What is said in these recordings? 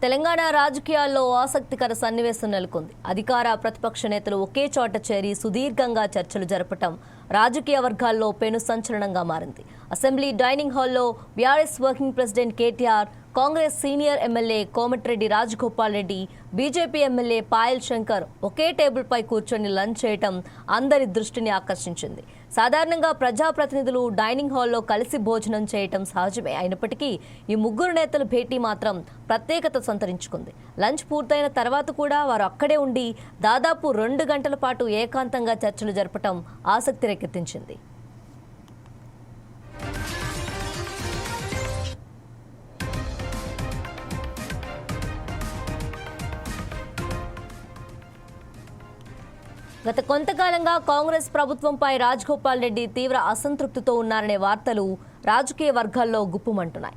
తెలంగాణ రాజకీయాల్లో ఆసక్తికర సన్నివేశం నెలకొంది. అధికార ప్రతిపక్ష నేతలు ఒకే చోట చేరి సుదీర్ఘంగా చర్చలు జరపడం రాజకీయ వర్గాల్లో పెను సంచలనంగా మారింది. అసెంబ్లీ డైనింగ్ హాల్లో BRS working president KTR, Congress senior MLA Komatireddy Rajagopal Reddy, BJP MLA Payal Shankar ఒకే టేబుల్పై కూర్చొని లంచ్ చేయటం అందరి దృష్టిని ఆకర్షించింది. సాధారణంగా ప్రజాప్రతినిధులు డైనింగ్ హాల్లో కలిసి భోజనం చేయటం సహజమే అయినప్పటికీ ఈ ముగ్గురు నేతల భేటీ మాత్రం ప్రత్యేకత సంతరించుకుంది. లంచ్ పూర్తయిన తర్వాత కూడా వారు అక్కడే ఉండి దాదాపు 2 గంటల పాటు ఏకాంతంగా చర్చలు జరపటం ఆసక్తి రేకెత్తించింది. గత కొంతకాలంగా కాంగ్రెస్ ప్రభుత్వంపై రాజగోపాల్ రెడ్డి తీవ్ర అసంతృప్తితో ఉన్నారనే వార్తలు రాజకీయ వర్గాల్లో గుప్పుమంటున్నాయి.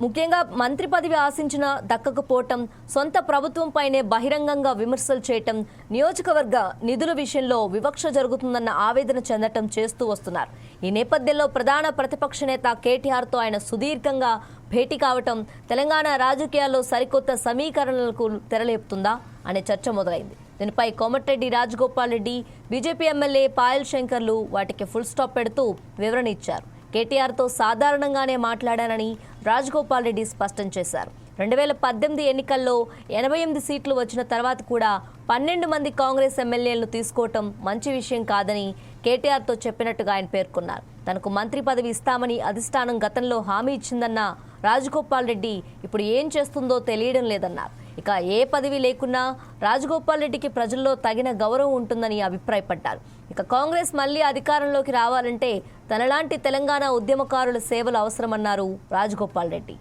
ముఖ్యంగా మంత్రి పదవి ఆశించిన దక్కకపోవటం, సొంత ప్రభుత్వంపైనే బహిరంగంగా విమర్శలు చేయటం, నియోజకవర్గ నిధుల విషయంలో వివక్ష జరుగుతుందన్న ఆవేదన చెందటం చేస్తూ వస్తున్నారు. ఈ నేపథ్యంలో ప్రధాన ప్రతిపక్ష నేత కేటీఆర్తో ఆయన సుదీర్ఘంగా భేటీ కావటం తెలంగాణ రాజకీయాల్లో సరికొత్త సమీకరణలకు తెరలేపుతుందా అనే చర్చ మొదలైంది. దీనిపై కోమటిరెడ్డి రాజగోపాల్ రెడ్డి, బీజేపీ ఎమ్మెల్యే పాయల్ శంకర్లు వాటికి ఫుల్ స్టాప్ పెడుతూ వివరణ ఇచ్చారు. కేటీఆర్తో సాధారణంగానే మాట్లాడానని రాజగోపాల్ రెడ్డి స్పష్టం చేశారు. 2018 ఎన్నికల్లో 88 సీట్లు వచ్చిన తర్వాత కూడా 12 మంది కాంగ్రెస్ ఎమ్మెల్యేలను తీసుకోవటం మంచి విషయం కాదని కేటీఆర్తో చెప్పినట్టుగా ఆయన పేర్కొన్నారు. తనకు మంత్రి పదవి ఇస్తామని అధిష్టానం గతంలో హామీ ఇచ్చిందన్న రాజగోపాల్ రెడ్డి ఇప్పుడు ఏం చేస్తుందో తెలియడం లేదన్నారు. ఇక ఏ పదవి లేకున్నా రాజగోపాల్ రెడ్డికి ప్రజల్లో తగిన గౌరవం ఉంటుందని అభిప్రాయపడ్డారు. ఇక కాంగ్రెస్ మళ్లీ అధికారంలోకి రావాలంటే తనలాంటి తెలంగాణ ఉద్యమకారుల సేవలు అవసరమన్నారు రాజగోపాల్ రెడ్డి.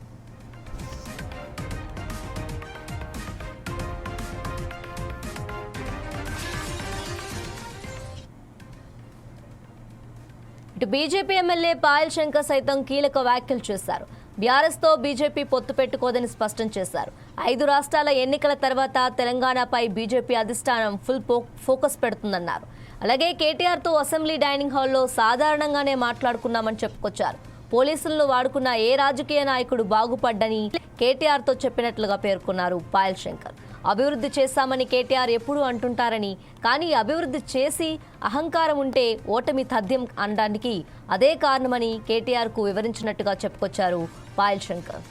ఇటు బీజేపీ ఎమ్మెల్యే పాయల్ శంకర్ సైతం కీలక వ్యాఖ్యలు చేశారు. బీఆర్ఎస్తో బీజేపీ పొత్తు పెట్టుకోదని స్పష్టం చేశారు. 5 రాష్ట్రాల ఎన్నికల తర్వాత తెలంగాణపై బీజేపీ అధిష్టానం ఫుల్ ఫోకస్ పెడుతుందన్నారు. అలాగే కేటీఆర్తో అసెంబ్లీ డైనింగ్ హాల్లో సాధారణంగానే మాట్లాడుకున్నామని చెప్పుకొచ్చారు. పోలీసులను వాడుకున్న ఏ రాజకీయ నాయకుడు బాగుపడ్డని కేటీఆర్తో చెప్పినట్లుగా పేర్కొన్నారు పాయల్ శంకర్. అభివృద్ధి చేశామని కేటీఆర్ ఎప్పుడూ అంటుంటారని, కానీ అభివృద్ధి చేసి అహంకారం ఉంటే ఓటమి తథ్యం అనడానికి అదే కారణమని కేటీఆర్కు వివరించినట్టుగా చెప్పుకొచ్చారు పాయల్ శంకర్.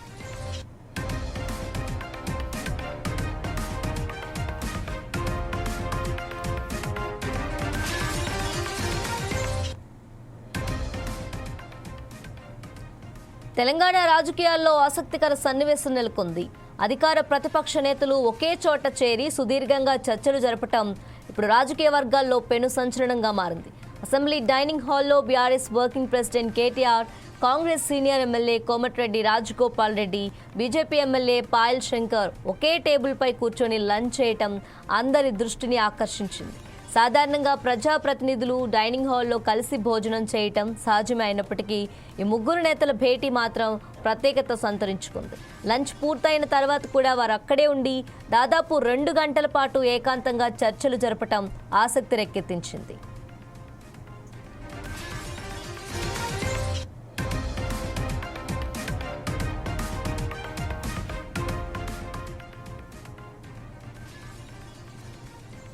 తెలంగాణ రాజకీయాల్లో ఆసక్తికర సన్నివేశం నెలకొంది. అధికార ప్రతిపక్ష నేతలు ఒకే చోట చేరి సుదీర్ఘంగా చర్చలు జరపటం ఇప్పుడు రాజకీయ వర్గాల్లో పెను సంచలనంగా మారింది. అసెంబ్లీ డైనింగ్ హాల్లో BRS working president KTR, Congress senior MLA Komatireddy Rajagopal Reddy, BJP MLA Payal Shankar ఒకే టేబుల్పై కూర్చొని లంచ్ చేయటం అందరి దృష్టిని ఆకర్షించింది. సాధారణంగా ప్రజాప్రతినిధులు డైనింగ్ హాల్లో కలిసి భోజనం చేయటం సహజమే అయినప్పటికీ ఈ ముగ్గురు నేతల భేటీ మాత్రం ప్రత్యేకత సంతరించుకుంది. లంచ్ పూర్తయిన తర్వాత కూడా వారు అక్కడే ఉండి దాదాపు 2 గంటల పాటు ఏకాంతంగా చర్చలు జరపటం ఆసక్తి రేకెత్తించింది.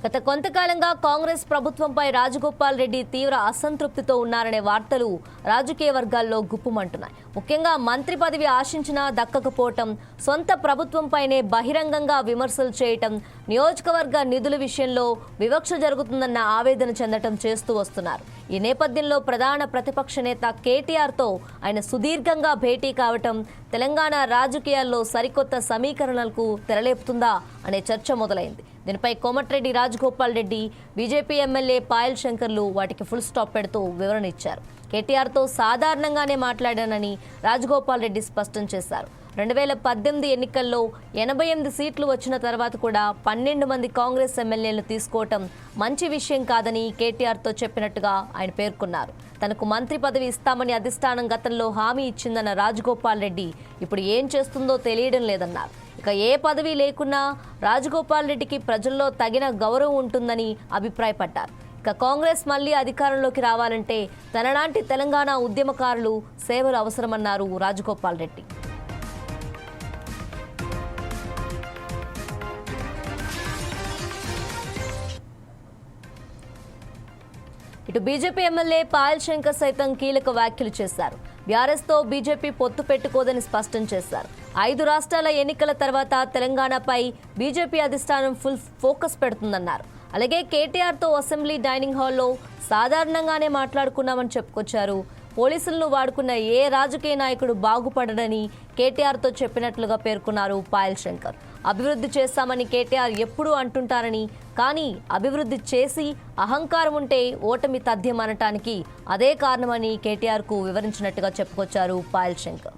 గత కొంతకాలంగా కాంగ్రెస్ ప్రభుత్వంపై రాజగోపాల్ రెడ్డి తీవ్ర అసంతృప్తితో ఉన్నారనే వార్తలు రాజకీయ వర్గాల్లో గుప్పుమంటున్నాయి. ముఖ్యంగా మంత్రి పదవి ఆశించినా దక్కకపోవటం, సొంత ప్రభుత్వంపైనే బహిరంగంగా విమర్శలు చేయటం, నియోజకవర్గ నిధుల విషయంలో వివక్ష జరుగుతుందన్న ఆవేదన చెందటం చేస్తూ వస్తున్నారు. ఈ నేపథ్యంలో ప్రధాన ప్రతిపక్ష నేత కేటీఆర్తో ఆయన సుదీర్ఘంగా భేటీ కావటం తెలంగాణ రాజకీయాల్లో సరికొత్త సమీకరణలకు తెరలేపుతుందా అనే చర్చ మొదలైంది. దీనిపై కోమటిరెడ్డి రాజగోపాల్ రెడ్డి, బీజేపీ ఎమ్మెల్యే పాయల్ శంకర్లు వాటికి ఫుల్ స్టాప్ పెడుతూ వివరణ ఇచ్చారు. కేటీఆర్తో సాధారణంగానే మాట్లాడానని రాజగోపాల్ రెడ్డి స్పష్టం చేశారు. 2018 ఎన్నికల్లో 88 సీట్లు వచ్చిన తర్వాత కూడా 12 మంది కాంగ్రెస్ ఎమ్మెల్యేలను తీసుకోవటం మంచి విషయం కాదని కేటీఆర్తో చెప్పినట్టుగా ఆయన పేర్కొన్నారు. తనకు మంత్రి పదవి ఇస్తామని అధిష్టానం గతంలో హామీ ఇచ్చిందన్న రాజగోపాల్ రెడ్డి ఇప్పుడు ఏం చేస్తుందో తెలియడం లేదన్నారు. ఇక ఏ పదవి లేకున్నా రాజగోపాల్ రెడ్డికి ప్రజల్లో తగిన గౌరవం ఉంటుందని అభిప్రాయపడ్డారు. ఇక కాంగ్రెస్ మళ్లీ అధికారంలోకి రావాలంటే తనలాంటి తెలంగాణ ఉద్యమకారులు సేవలు అవసరమన్నారు రాజగోపాల్ రెడ్డి. ఇటు బీజేపీ ఎమ్మెల్యే పాయల్ శంకర్ సైతం కీలక వ్యాఖ్యలు చేశారు. బీఆర్ఎస్తో బీజేపీ పొత్తు పెట్టుకోదని స్పష్టం చేశారు. 5 రాష్ట్రాల ఎన్నికల తర్వాత తెలంగాణపై బీజేపీ అధిష్టానం ఫుల్ ఫోకస్ పెడుతుందన్నారు. అలాగే కేటీఆర్తో అసెంబ్లీ డైనింగ్ హాల్లో సాధారణంగానే మాట్లాడుకున్నామని చెప్పుకొచ్చారు. పోలీసులను వాడుకున్న ఏ రాజకీయ నాయకుడు బాగుపడడని కేటీఆర్తో చెప్పినట్లుగా పేర్కొన్నారు పాయల్ శంకర్. అభివృద్ధి చేస్తామని కేటీఆర్ ఎప్పుడూ అంటుంటారని, కానీ అభివృద్ధి చేసి అహంకారం ఉంటే ఓటమి తథ్యం అనటానికి అదే కారణమని కేటీఆర్కు వివరించినట్టుగా చెప్పుకొచ్చారు పాయల్ శంకర్.